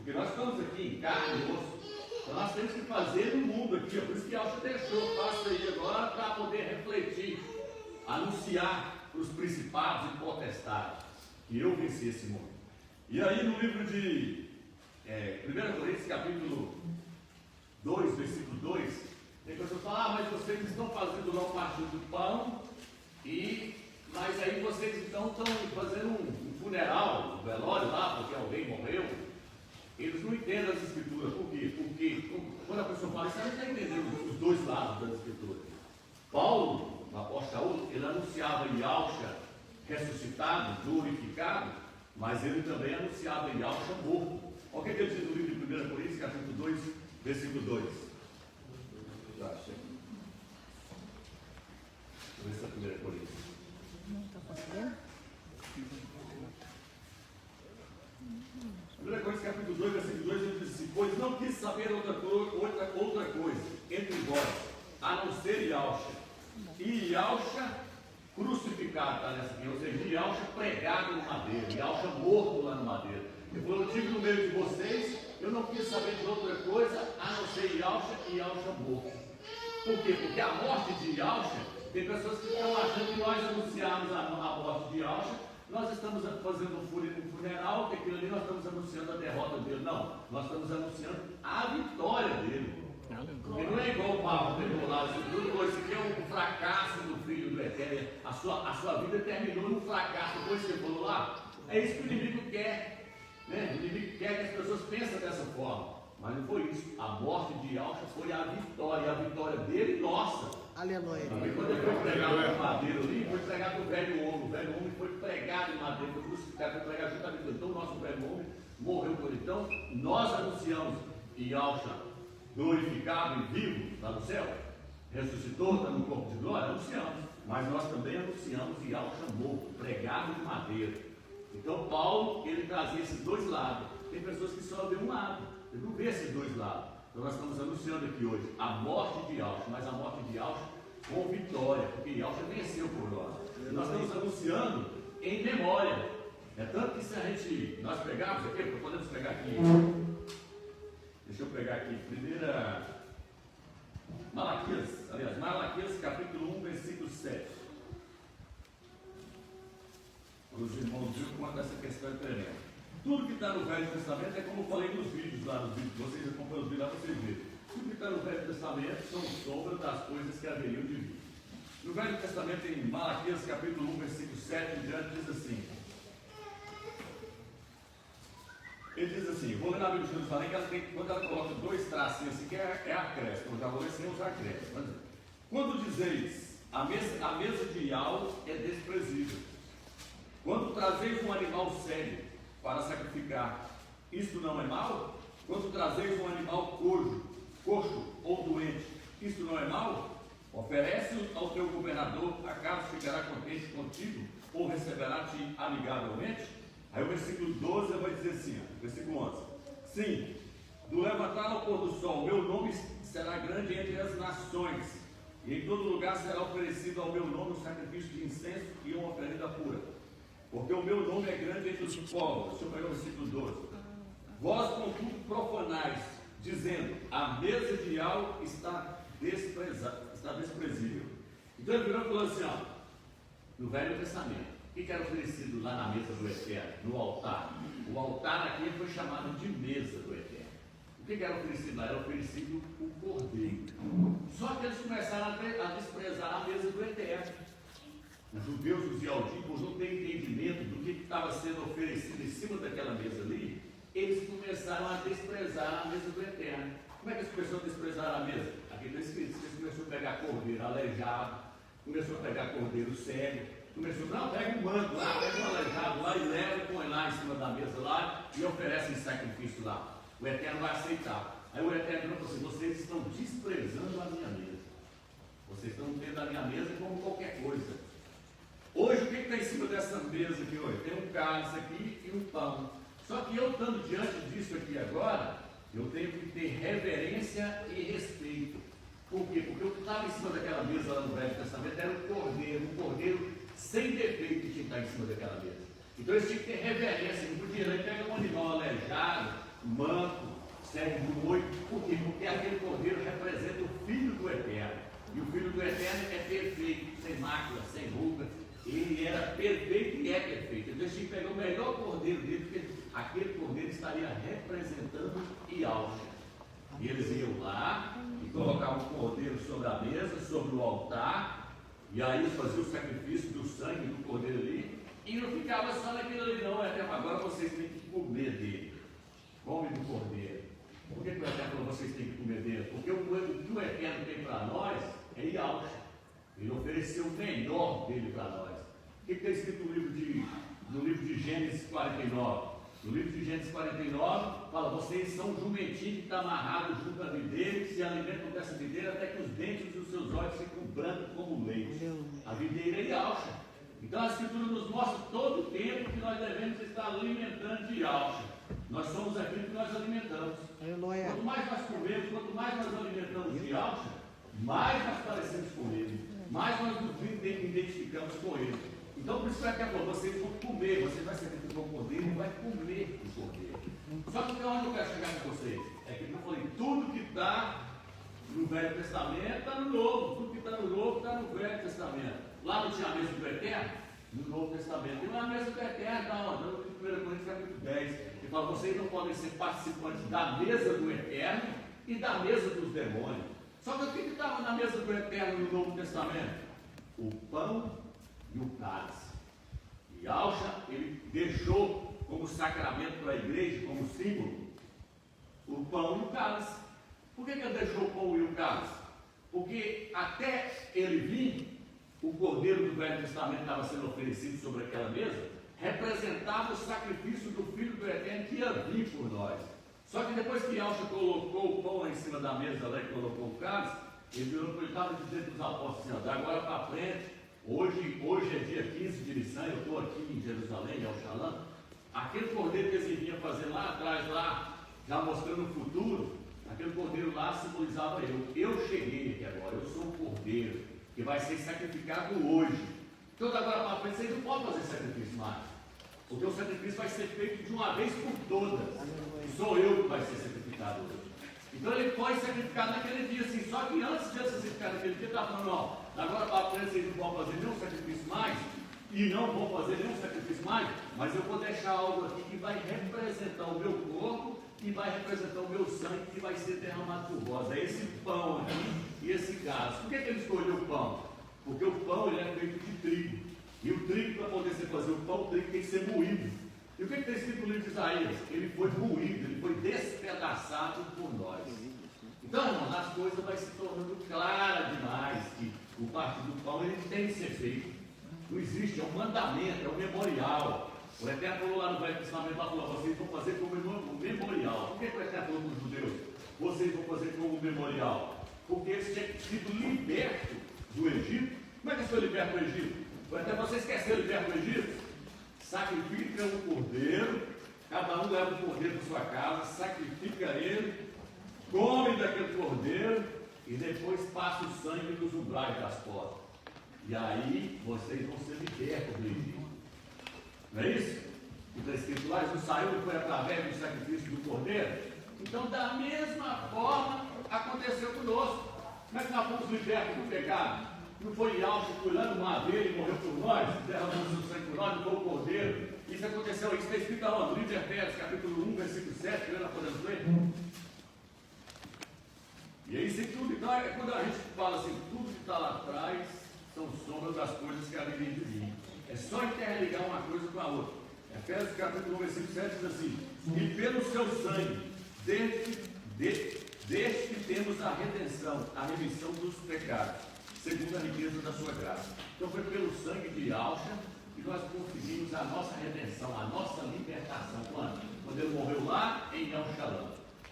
Porque nós estamos aqui em carne e osso. Então nós temos que fazer no mundo aqui. Por isso que Alcha deixou, faça aí agora para poder refletir, anunciar para os principados e potestades que eu venci esse mundo. E aí no livro de 1 Coríntios capítulo 2, versículo 2, tem pessoas que falam, mas vocês estão fazendo lá o partido do pão, mas aí vocês estão fazendo um funeral, um velório lá, porque alguém morreu. Eles não entendem as escrituras. Por quê? Porque quando a pessoa fala isso, ela não está entendendo os dois lados das escrituras. Paulo, o apóstolo Saúl, ele anunciava Yahshua ressuscitado, glorificado, mas ele também anunciava Yahshua morto. Olha o que ele diz no livro de 1 Coríntios, capítulo 2, versículo 2. Deixa eu ver se é 1 Coríntios. Não está conseguindo? 1 Coríntios capítulo 2, versículo 2, ele diz assim, pois não quis saber outra coisa entre vós, a não ser Yahshua. E Yahshua crucificado, está nessa aqui, ou seja, Yahshua pregado no madeiro, Yahshua morto lá no madeiro. Ele falou, eu tive no meio de vocês, eu não quis saber de outra coisa, a não ser Yahshua e Yahshua morto. Por quê? Porque a morte de Yahshua, tem pessoas que estão achando que nós anunciamos a morte de Yahshua, nós estamos fazendo um funeral, que aquilo ali nós estamos anunciando a derrota dele. Não, nós estamos anunciando a vitória dele. Porque não é igual o Paulo pegou lá, isso aqui é um fracasso do Filho do Eterno. A sua vida terminou num fracasso, depois que você falou lá. É isso que o inimigo quer. Né? O inimigo quer que as pessoas pensem dessa forma. Mas não foi isso. A morte de Yahshua foi a vitória. E a vitória dele, nossa. Aleluia. Quando ele foi pregado no madeiro ali, foi pregado no velho homem. O velho homem foi pregado em madeiro, foi crucificado, foi pregado juntamente. Então o nosso velho homem morreu por ele. Então nós anunciamos Yahshua glorificado e vivo lá no céu, ressuscitou, está no corpo de glória, anunciamos. Mas nós também anunciamos Yahshua morto, pregado de madeira. Então Paulo, ele trazia esses dois lados. Tem pessoas que só vê um lado, ele não vê esses dois lados. Então nós estamos anunciando aqui hoje a morte de Yahshua, mas a morte de Yahshua com vitória, porque Yahshua venceu por nós. E nós estamos anunciando em memória. É tanto que se a gente, nós pegarmos aqui, podemos pegar aqui, deixa eu pegar aqui, Malaquias capítulo 1, versículo 7. Os irmãos viram quanto essa questão é tremenda. Tudo que está no Velho Testamento é como eu falei nos vídeos lá, vocês acompanham os vídeos lá, vocês verem. Tudo que está no Velho Testamento são sombras das coisas que haveriam de vir. No Velho Testamento, em Malaquias capítulo 1, versículo 7 em diante, diz assim. Ele diz assim, vou ler na Bíblia de Jerusalém, que ela tem, quando ela coloca dois tracinhos assim, que é acréscimo, eu já vou ler sem usar acréscimo. Quando dizeis, a mesa de Yahweh é desprezível. Quando trazeis um animal sério para sacrificar, isto não é mal? Quando trazeis um animal coxo ou doente, isto não é mal? Oferece-o ao teu governador, acaso ficará contente contigo, ou receberá-te amigavelmente? Aí o versículo 12 vai dizer assim, versículo 11. Sim, do levantar ao pôr do sol, meu nome será grande entre as nações, e em todo lugar será oferecido ao meu nome um sacrifício de incenso e uma oferenda pura. Porque o meu nome é grande entre os povos. Deixa eu pegar o versículo 12. Vós, contudo, profanais, dizendo, a mesa de Yahweh está desprezível. Então ele virou e falou assim, ó, no Velho Testamento, o que era oferecido lá na mesa do Eterno, no altar? O altar aqui foi chamado de mesa do Eterno. O que era oferecido lá? Era oferecido o cordeiro. Só que eles começaram a desprezar a mesa do Eterno. Os judeus, os Yaldim, por não ter entendimento do que estava sendo oferecido em cima daquela mesa ali, eles começaram a desprezar a mesa do Eterno. Como é que eles começaram a desprezar a mesa? Aqui está escrito, eles começaram a pegar cordeiro aleijado, começou a pegar cordeiro cego, não, pega um manto lá, pega um aleijado lá e leva e põe lá em cima da mesa lá e oferece em sacrifício lá. O Eterno vai aceitar. Aí o Eterno falou assim, vocês estão desprezando a minha mesa. Vocês estão tendo a minha mesa como qualquer coisa. Hoje, o que está em cima dessa mesa aqui hoje? Tem um cálice aqui e um pão. Só que eu estando diante disso aqui agora, eu tenho que ter reverência e respeito. Por quê? Porque o que estava em cima daquela mesa lá no Velho Testamento era um cordeiro sem defeito que tinha que estar em cima daquela mesa. Então eles tinham que ter reverência, não podia, ele pega um animal aleijado, manco, serve do 8, por quê? Porque aquele cordeiro representa o Filho do Eterno. E o Filho do Eterno é perfeito, sem mácula, sem ruga. Ele era perfeito e é perfeito. Então eles tinham que pegar o melhor cordeiro dele, porque aquele cordeiro estaria representando Yahshua. E eles iam lá e colocavam o cordeiro sobre a mesa, sobre o altar, e aí faziam o sacrifício do sangue do cordeiro ali, e não ficava só naquilo ali, não. Até agora vocês têm que comer dele. Come do cordeiro. Por que o Eterno falou vocês têm que comer dele? Porque o que o Eterno tem para nós é Yahshua. Ele ofereceu o melhor dele para nós. O que está escrito no livro de Gênesis 49? No livro de Gênesis 49, fala, vocês são um jumentinho que está amarrado junto à videira, que se alimentam dessa videira até que os dentes dos seus olhos ficam brancos como leite. A videira é Yahshua. Então a Escritura nos mostra todo o tempo que nós devemos estar alimentando de Yahshua. Nós somos aquilo que nós alimentamos. Aleluia. Quanto mais nós comemos, quanto mais nós alimentamos de Yahshua, mais nós parecemos com Ele, mais nós nos identificamos com Ele. Então, por isso que Ele falou, vocês vão comer, você vai sacrificar o cordeiro e vai comer o cordeiro. Só que onde eu quero chegar com vocês? É que eu falei, tudo que está no Velho Testamento está no Novo, tudo que está no Novo está no Velho Testamento. Lá não tinha a mesa do Eterno? No Novo Testamento. Tem uma mesa do Eterno, está onde? No 1 Coríntios capítulo 10. Ele fala, vocês não podem ser participantes da mesa do Eterno e da mesa dos demônios. Só que o que estava na mesa do Eterno no Novo Testamento? O pão e o cálice. E Yahshua, ele deixou como sacramento para a igreja, como símbolo, o pão e o cálice. Por que ele deixou o pão e o cálice? Porque até ele vir, o cordeiro do Velho Testamento estava sendo oferecido sobre aquela mesa, representava o sacrifício do Filho do Eterno que ia vir por nós. Só que depois que Yahshua colocou o pão lá em cima da mesa lá e colocou o cálice, ele virou para ele, estava dizendo para os apóstolos assim, da agora para frente, hoje é dia 15 de Nissan, eu estou aqui em Jerusalém, em Al-Shalom. Aquele cordeiro que eles vinham fazer lá atrás, lá, já mostrando o futuro, aquele cordeiro lá simbolizava eu. Eu cheguei aqui agora, eu sou o cordeiro que vai ser sacrificado hoje. Então, da agora para frente, vocês não podem fazer sacrifício mais. Porque o sacrifício vai ser feito de uma vez por todas. Sou eu que vai ser sacrificado hoje. Então ele foi sacrificado naquele dia, assim, só que antes de ele ser sacrificado naquele dia, ele estava falando, ó, agora para frente vocês não vão fazer nenhum sacrifício mais, e não vão fazer nenhum sacrifício mais, mas eu vou deixar algo aqui que vai representar o meu corpo e vai representar o meu sangue que vai ser derramado por vós. É esse pão aqui e esse cálice. Por que ele escolheu o pão? Porque o pão ele é feito de trigo. E o trigo, para poder se fazer o pão, o trigo tem que ser moído. E o que está escrito no livro de Isaías? Ele foi moído, ele foi despedaçado por nós. Então, irmãos, as coisas vão se tornando claras demais que o partido do pão ele tem que ser feito. Não existe, é um mandamento, é um memorial. O Eterno falou lá no Velho Testamento, falou, vocês vão fazer como um memorial. Por que o Eterno falou para os judeus? Vocês vão fazer como um memorial. Porque eles tinham sido libertos do Egito. Como é que eles foram libertos do Egito? O Eterno, vocês querem ser libertos do Egito? Sacrifica o cordeiro, cada um leva o cordeiro para sua casa, sacrifica ele, come daquele cordeiro e depois passa o sangue nos umbrais das portas. E aí vocês vão ser libertos do Egito. Não é isso? Que está escrito lá, não saiu e foi através do sacrifício do cordeiro? Então, da mesma forma, aconteceu conosco. Como é que nós fomos libertos do pecado? Não foi Yahshua que foi lá no madeiro e morreu por nós, derramou o sangue por nós, não foi o cordeiro. Isso aconteceu, isso está escrito lá no livro de Efésios, capítulo 1, versículo 7, que nós podemos ler. E aí, isso tudo, então, é quando a gente fala assim, tudo que está lá atrás são sombras das coisas que haverem de vir. É só interligar uma coisa com a outra. Efésios capítulo 1, versículo 7 diz assim, e pelo seu sangue, desde que temos a redenção, a remissão dos pecados, segundo a riqueza da sua graça. Então foi pelo sangue de Yahshua que nós conseguimos a nossa redenção, a nossa libertação. Quando ele morreu lá em El Shalom.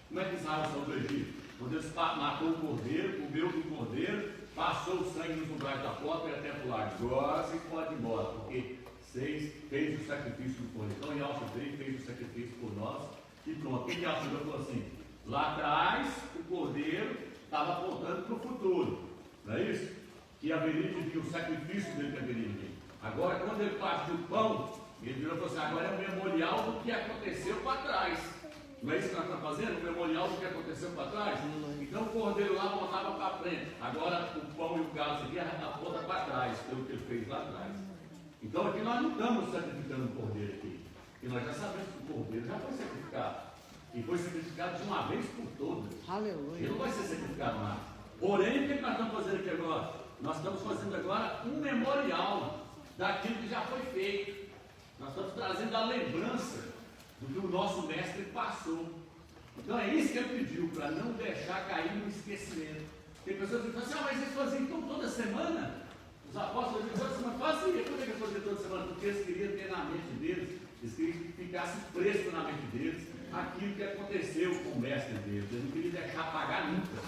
Como é que Israel saiu do Egito? Quando ele matou o cordeiro, comeu do cordeiro, passou o sangue nos umbrais da porta e até pular. Agora vocês podem ir embora, porque vocês fez o sacrifício do cordeiro. Então Yahshua veio e fez o sacrifício por nós. E pronto. O que Yahshua falou assim? Lá atrás, o cordeiro estava apontando para o futuro. Não é isso? Que haveria de vir, o sacrifício dele que haveria de vir. Agora, quando ele parte do pão, ele virou e falou assim, agora é um memorial do que aconteceu para trás. Não é isso que nós estamos fazendo? O memorial do que aconteceu para trás? Então o cordeiro lá voltava para frente. Agora o pão e o galo aqui aponta para trás, pelo que ele fez lá atrás. Então aqui nós não estamos sacrificando o cordeiro aqui. E nós já sabemos que o cordeiro já foi sacrificado. E foi sacrificado de uma vez por todas. Aleluia. Ele não vai ser sacrificado mais. Porém, o que nós estamos fazendo aqui agora? Nós estamos fazendo agora um memorial daquilo que já foi feito. Nós estamos trazendo a lembrança do que o nosso mestre passou. Então é isso que ele pediu, para não deixar cair no esquecimento. Tem pessoas que falam assim, mas eles faziam então toda semana? Os apóstolos faziam toda semana. Fazia. Por que eles faziam toda semana? Porque eles queriam ter na mente deles, eles queriam que ficasse fresco na mente deles aquilo que aconteceu com o mestre deles. Eles não queriam deixar apagar nunca.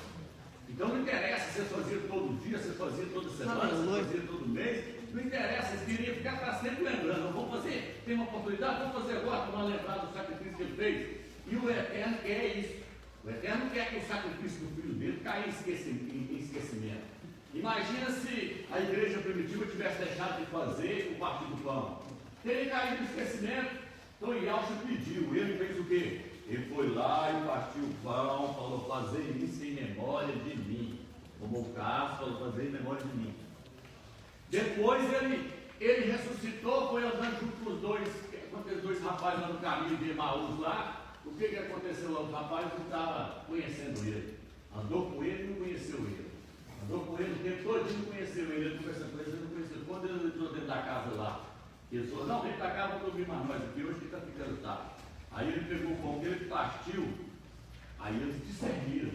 Então não interessa se você fazia todo dia, se você fazia toda semana, se você fazia todo mês. Não interessa, eles queriam ficar para sempre lembrando. Vamos fazer, tem uma oportunidade, vamos fazer agora para lembrar do sacrifício que ele fez. E o Eterno quer isso. O Eterno quer que o sacrifício do filho dele caia em esquecimento. Imagina se a igreja primitiva tivesse deixado de fazer o partir do pão. Teria caído no esquecimento. Então Yalcha pediu, ele fez o quê? Ele foi lá e partiu o pão, falou, fazer isso em memória de mim. Como o caso, falou, fazer em memória de mim. Depois ele ressuscitou, foi andando junto com aqueles dois rapazes lá no caminho de Emaús lá. O que aconteceu lá? Os rapazes não estavam conhecendo ele. Andou com ele e não conheceu ele. Andou com ele o tempo todo e não conheceu ele. Ele conversou com ele, ele não conheceu. Quando ele entrou dentro da casa lá, ele falou, não, vem para cá, vou ouvir mais nós aqui, hoje que está ficando tarde. Aí ele pegou o pão dele, partiu, aí eles discerniram.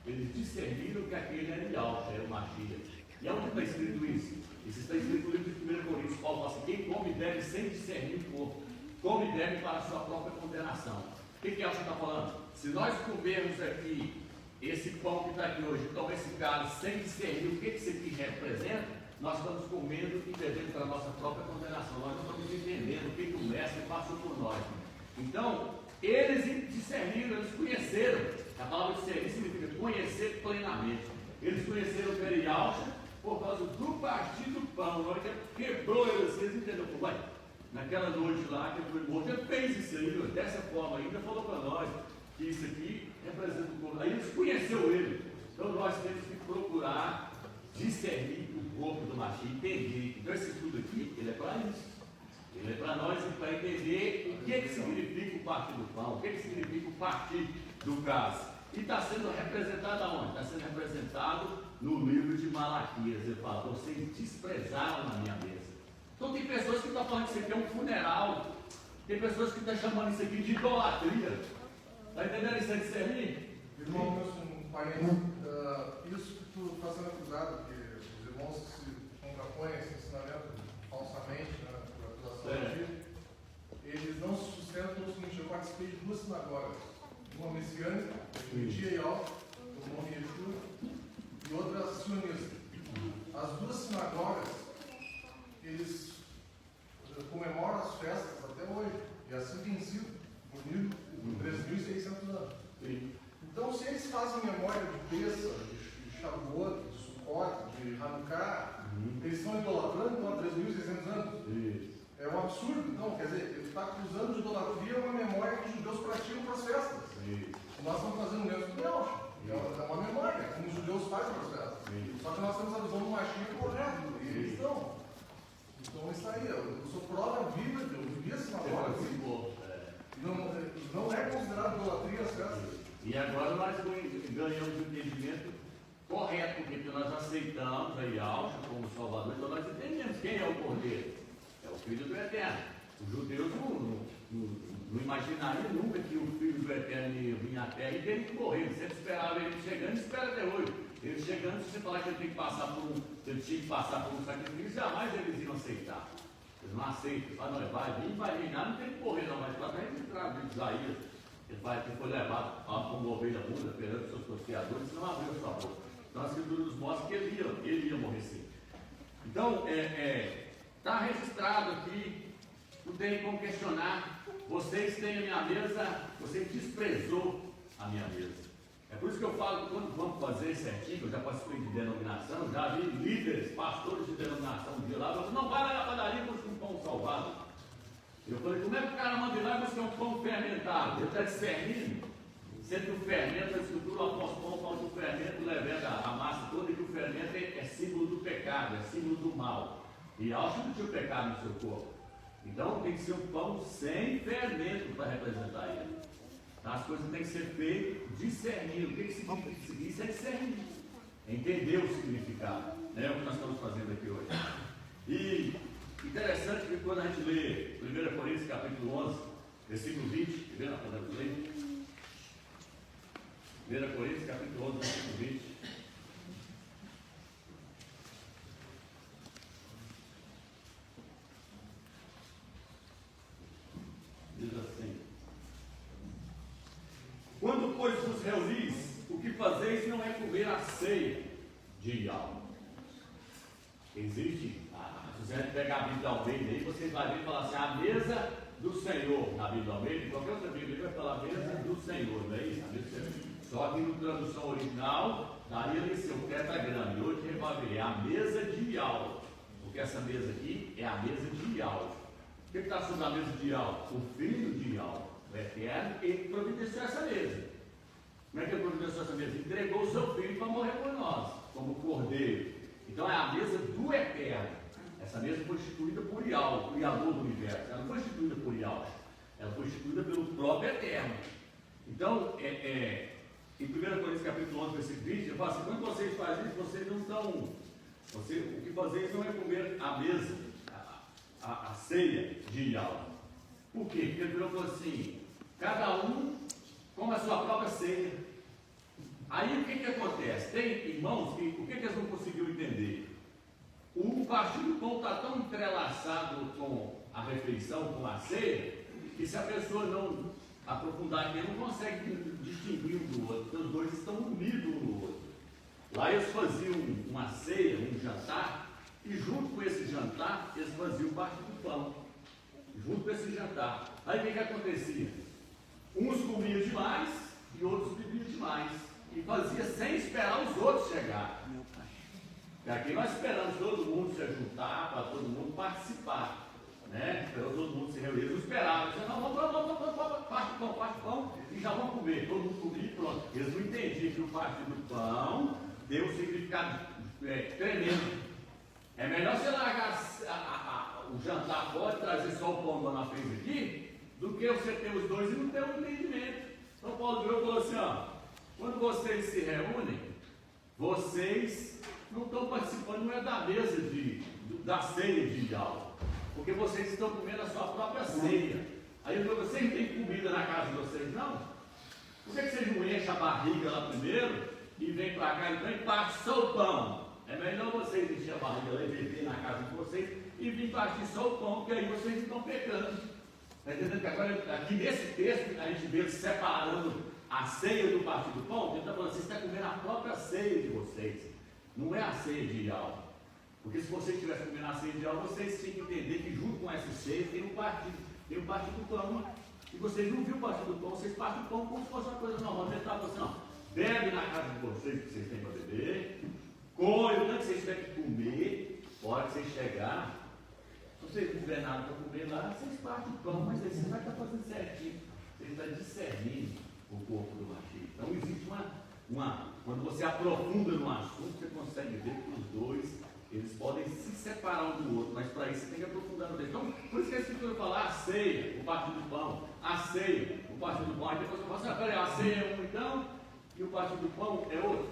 Eles discerniram que aquele era Yalcha, era o Mashiach. E onde está escrito isso? Isso está escrito no livro de 1 Coríntios. Paulo fala assim, quem come deve sem discernir o corpo, come deve para a sua própria condenação. O que Yalcha está falando? Se nós comermos aqui esse pão que está aqui hoje, tomar esse cálice sem discernir o que isso aqui representa, nós estamos comendo e bebendo para a nossa própria condenação. Nós não estamos entendendo o que o mestre passou por nós. Então, eles discerniram, eles conheceram. A palavra discernir significa conhecer plenamente. Eles conheceram o Yalcha por causa do partir do pão. Na hora que quebrou eles entenderam. Ué, naquela noite lá que ele foi morto, ele fez isso aí, dessa forma ainda falou para nós que isso aqui representa o corpo. Aí eles conheceram ele. Então nós temos que procurar discernir o corpo do Mashiach, entender. Então esse estudo aqui, ele é para isso. Ele é para nós para entender o que significa o partir do pão, o que significa o partir do cálice. E está sendo representado aonde? Está sendo representado no livro de Malaquias. Ele fala, vocês desprezaram a minha mesa. Então tem pessoas que estão falando que isso aqui é um funeral. Tem pessoas que estão chamando isso aqui de idolatria. Está entendendo isso aí de discernir? Irmão, um parênteses, isso que tu está sendo acusado, que os irmãos se contrapõem a esse ensinamento falsamente, né, pela acusação, eles não se sustentam pelo seguinte, eu participei de 2 sinagogas, uma messiânica, Dia e Alto, do nome Yeshua, e outra sionista. As 2 sinagogas, eles comemoram as festas até hoje, e assim tem sido, por 3.600 anos. Então, se eles fazem memória de Pessah, de Shavuot, de Sukkot, de Hanukkah, eles estão idolatrando então, há 3.600 anos? É um absurdo. Então, quer dizer, ele está acusando de idolatria uma memória que os judeus praticam para as festas. Nós estamos fazendo o mesmo que Deus. É uma memória, como os judeus fazem para as festas. Só que nós temos a visão do Mashiach correto, e eles estão. Então, isso aí, eu sou prova viva, eu vivi essa memória. Não é considerado idolatria as festas. E agora nós ganhamos o entendimento correto, porque nós aceitamos a Yalcha como Salvador, então nós entendemos quem é o Cordeiro. É o Filho do Eterno. Os judeus não imaginariam nunca que o Filho do Eterno ia vir à Terra e teria que morrer. Eles sempre esperavam ele chegando e espera até hoje. Ele chegando, se você falar que ele tinha que passar por um sacrifício, jamais eles iam aceitar. Eles não aceitam. Eles falam, não, vai vir, não tem que morrer, não, mas para registrar de Isaías. Ele foi levado como ovelha muda perante seus torceadores, não abriu sua boca. Então a Escritura nos mostra que ele ia morrer sim. Então, está registrado aqui, não tem como questionar. Vocês têm a minha mesa, você desprezou a minha mesa. É por isso que eu falo que quando vamos fazer certinho, eu já participei de denominação, já vi líderes, pastores de denominação de lá, não vai lá na padaria com um pão salvado. Eu falei, como é que o cara manda ir lá e buscar um pão fermentado? Ele está discernindo. Sendo que o fermento, a escritura, o apóstolo Paulo fala que o fermento levanta a massa toda e que o fermento é símbolo do pecado, é símbolo do mal. E acho que não tinha o pecado no seu corpo. Então tem que ser um pão sem fermento para representar ele. Então, as coisas têm que ser feitas discernindo. O que significa isso? É discernir. Entender o significado. É o que nós estamos fazendo aqui hoje. E interessante que quando a gente lê 1 Coríntios capítulo 11, versículo 20, quer ver? Nós podemos ler? 1 Coríntios capítulo 11, versículo 20. Diz assim: quando, pois, vos reunis, o que fazeis não é comer a ceia de algo. Existe, se você pegar a Bíblia Almeida aí, você vai ver e falar assim, a mesa do Senhor, na Bíblia Almeida, qualquer outra Bíblia vai falar mesa do Senhor, não é isso? Só que na tradução original, daria ali seu tetragrama, e hoje revolver, é a mesa de algo, porque essa mesa aqui é a mesa de algo. O que está sobre a mesa de algo? O filho de algo, o eterno, ele providenciou essa mesa. Como é que ele providenciou essa mesa? Entregou o seu filho para morrer por nós, como cordeiro. Então é a mesa do eterno. Essa mesa foi instituída por Yahweh, o Criador do universo. Ela não foi instituída por Yahweh, ela foi instituída pelo próprio eterno. Então, em 1 Coríntios capítulo 11, versículo 20, eu falo assim, quando vocês fazem isso, vocês não estão. O que vocês não é comer a mesa, a ceia de Yahweh. Por quê? Porque ele falou assim, cada um come a sua própria ceia. Aí o que acontece? Tem irmãos que o que eles não conseguiram entender? O partir do pão está tão entrelaçado com a refeição, com a ceia, que se a pessoa não aprofundar aqui, não consegue distinguir um do outro, porque os dois estão unidos um no outro. Lá eles faziam uma ceia, um jantar, e junto com esse jantar, eles faziam o partir do pão. Junto com esse jantar. Aí o que acontecia? Uns comiam demais e outros bebiam demais. E fazia sem esperar os outros chegarem. E aqui nós esperamos todo mundo se juntar, para todo mundo participar. Né? Esperou todo mundo se reunir. Eles não esperavam. Eles não, vamos, parte do pão e já vão comer. Todo mundo comia e pronto. Eles não entendiam que o partir do pão tem um significado tremendo. É melhor você largar o jantar fora e trazer só o pão que nós fez aqui, do que você ter os dois e não ter um entendimento. Então Paulo virou e falou assim, ó, quando vocês se reúnem, vocês não estão participando, não é da mesa da ceia de algo, porque vocês estão comendo a sua própria ceia. Aí ele falou, vocês têm comida na casa de vocês, não? Por que vocês não enchem a barriga lá primeiro e vêm para cá então, e partem só o pão? É melhor vocês encher a barriga lá e beber na casa de vocês e vir partir só o pão, porque aí vocês estão pecando. Está entendendo que agora, aqui nesse texto, a gente vê separando a ceia do partir do pão, ele está falando, vocês estão comendo a própria ceia de vocês, não é a ceia de algo. Porque se vocês estivessem comendo a ceia de algo, vocês tinham que entender que junto com essa ceia tem um partir do pão. E vocês não viram o partir do pão, vocês partem do pão como se fosse uma coisa normal. Ele estava falando assim, ó, bebe na casa de vocês que vocês têm para beber, come o tanto que vocês tiverem que comer, hora que vocês chegar. Se vocês não tiver nada para comer lá, vocês partem do pão, mas aí você vai estar fazendo certinho. Você está discernindo o corpo do Mashiach. Então existe quando você aprofunda no assunto, você consegue ver que os dois, eles podem se separar um do outro, mas para isso você tem que aprofundar no texto. Então, por isso que a Escritura fala a ceia, o partir do pão, a ceia, o partir do pão, aí depois você fala assim, peraí, a ceia é um então, e o partir do pão é outro.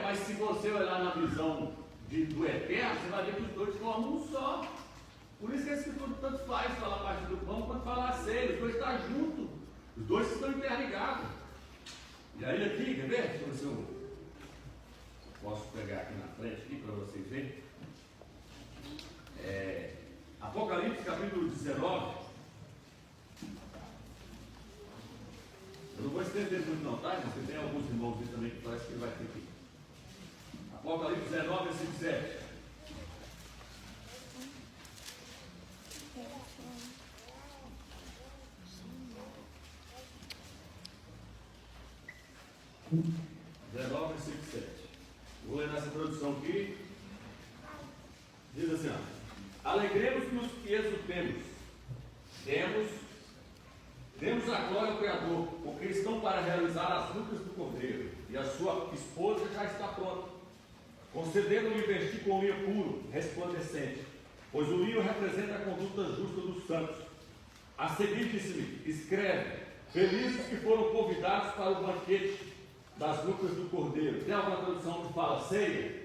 Mas se você olhar na visão do eterno, você vai ver que os dois formam um só. Por isso que a Escritura tanto faz falar a partir do pão quanto falar a ceia, os dois estão juntos, os dois estão interligados. E aí aqui, quer ver? Deixa eu ver se eu posso pegar aqui na frente aqui para vocês verem. Apocalipse capítulo 19. Eu não vou estender muito não, tá? Mas tem alguns irmãos aqui também que parece que ele vai ter aqui. Apocalipse 19, versículo 7. Versículo 7. Vou ler nessa tradução aqui. Diz assim, ó, alegremos-nos e exultemos, Demos a glória ao Criador, porque estão para realizar as lutas do Cordeiro, e a sua esposa já está pronta. Concedendo-lhe vestir com linho puro, resplandecente, pois o linho representa a conduta justa dos santos. A seguir disse-lhe: escreve, felizes que foram convidados para o banquete das lutas do Cordeiro. Tem alguma tradução que fala ceia?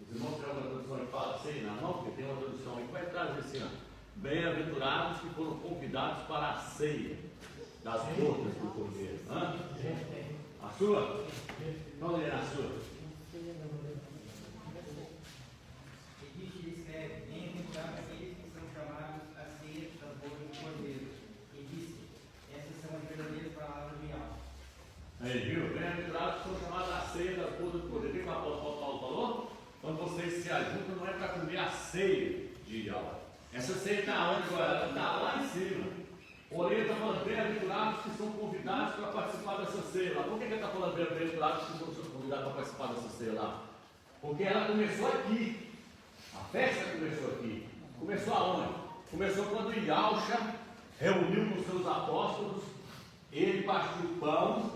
Os irmãos têm alguma tradução que fala ceia na mão? Porque tem uma tradução aí que vai trazer esse ano. Bem-aventurados que foram convidados para a ceia das bodas do Cordeiro. Hã? A sua? Vamos ler a sua. E disse-lhe: escreve, bem-aventurados aqueles que são chamados à ceia das bodas do Cordeiro. E disse: essas são as verdadeiras palavras de alma. Aí, viu? Bem-aventurados que são chamados à ceia das bodas do Cordeiro. O que o apóstolo Paulo falou? Quando vocês se ajuntam, não é para comer a ceia de alma. Essa ceia está onde agora? Ela está lá em cima. Porém, ele está falando bem-aventurados que são convidados para participar dessa ceia lá. Por que ele está falando bem-aventurados que são convidados para participar dessa ceia lá? Porque ela começou aqui. A festa começou aqui. Começou aonde? Começou quando Yahshua reuniu com seus apóstolos. Ele partiu o pão,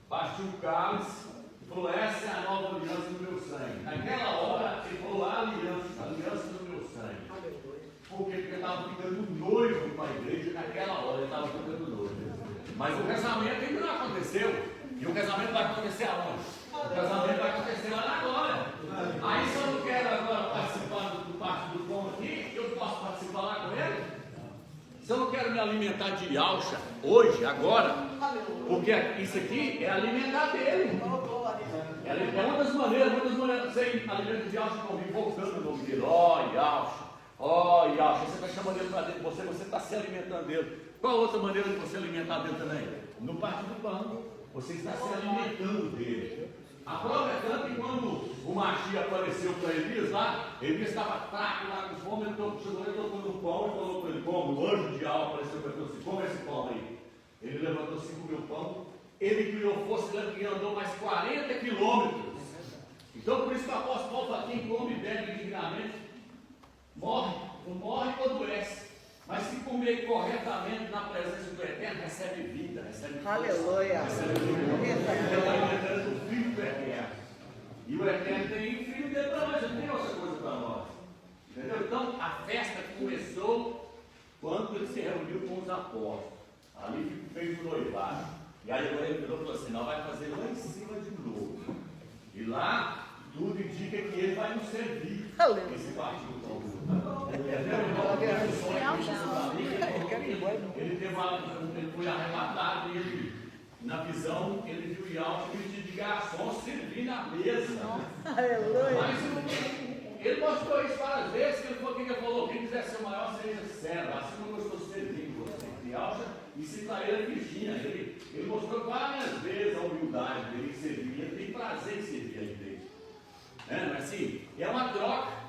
partiu o cálice e falou: essa é a nova aliança do meu sangue. Naquela hora, ele falou: a aliança do meu sangue. Porque ele estava ficando noivo para a igreja, naquela hora ele estava ficando noivo. Mas o casamento ainda não aconteceu. E o casamento vai acontecer aonde? O casamento vai acontecer lá na glória. Aí se eu não quero agora participar do parte do pão aqui, eu posso participar lá com ele? Se eu não quero me alimentar de Yahshua hoje, agora, porque isso aqui é alimentar dele. É uma das maneiras de você alimentar de Yahshua comigo, invocando o nome dele. Yahshua. Yahshua, você está chamando ele para dentro de você está se alimentando dele. Qual a outra maneira de você alimentar dele também? No parte do pão, você está se alimentando dele. A prova é tanto que quando o Mashiach apareceu para Elias lá, Elias estava fraco lá com fome, ele tocou no pão e falou para ele: como? O anjo de alma apareceu para ele e disse: come esse pão aí. Ele levantou-se e comeu o pão, ele criou força e andou mais 40 quilômetros. Então por isso que o apóstolo Paulo fala: quem come e bebe dignamente morre, não morre quando adoece. Mas se comer corretamente na presença do Eterno, recebe vida, recebe força. Aleluia. Recebe vida. Do Filho do Eterno. E o Eterno tem o Filho dele para nós, não tem outra coisa para nós. Entendeu? Então a festa começou quando ele se reuniu com os apóstolos. Ali fez o noivado. E aí agora ele falou assim: não, vai fazer lá em cima de novo. E lá tudo indica que ele vai nos servir. Esse partido todo. Ele foi arrebatado e ele, na visão, ele viu Yahshua vestido de garçom servindo a mesa. Mas ele mostrou isso várias vezes, que ele falou: quem quiser ser o maior seja servo, assim como eu estou servindo você. Yahshua, e cita ele a Virgínia. Ele mostrou várias vezes a humildade dele em servir, ele tem prazer em servir a igreja. Mas assim, é uma troca.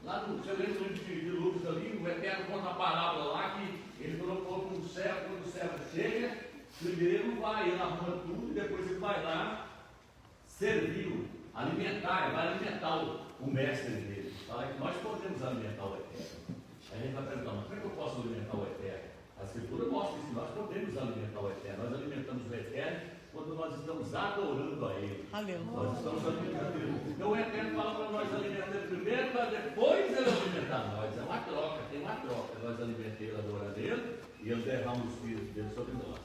Lá no seu livro de Lucas ali, o Eterno conta a parábola lá que ele colocou para o servo, quando o servo chega, primeiro ele arruma tudo e depois ele vai lá servir, alimentar, ele vai alimentar o mestre dele. Fala que nós podemos alimentar o Eterno. Aí a gente vai perguntar: mas como é que eu posso alimentar o Eterno? A Escritura mostra que nós podemos alimentar o Eterno. Nós alimentamos o Eterno quando nós estamos adorando a Ele. Nós estamos alimentando Ele. Então o Eterno fala para nós alimentar Ele primeiro, para depois Ele alimentar nós. É uma troca, tem uma troca. Nós alimentamos Ele, adorando Ele, e Ele derrama o Espírito dele sobre nós.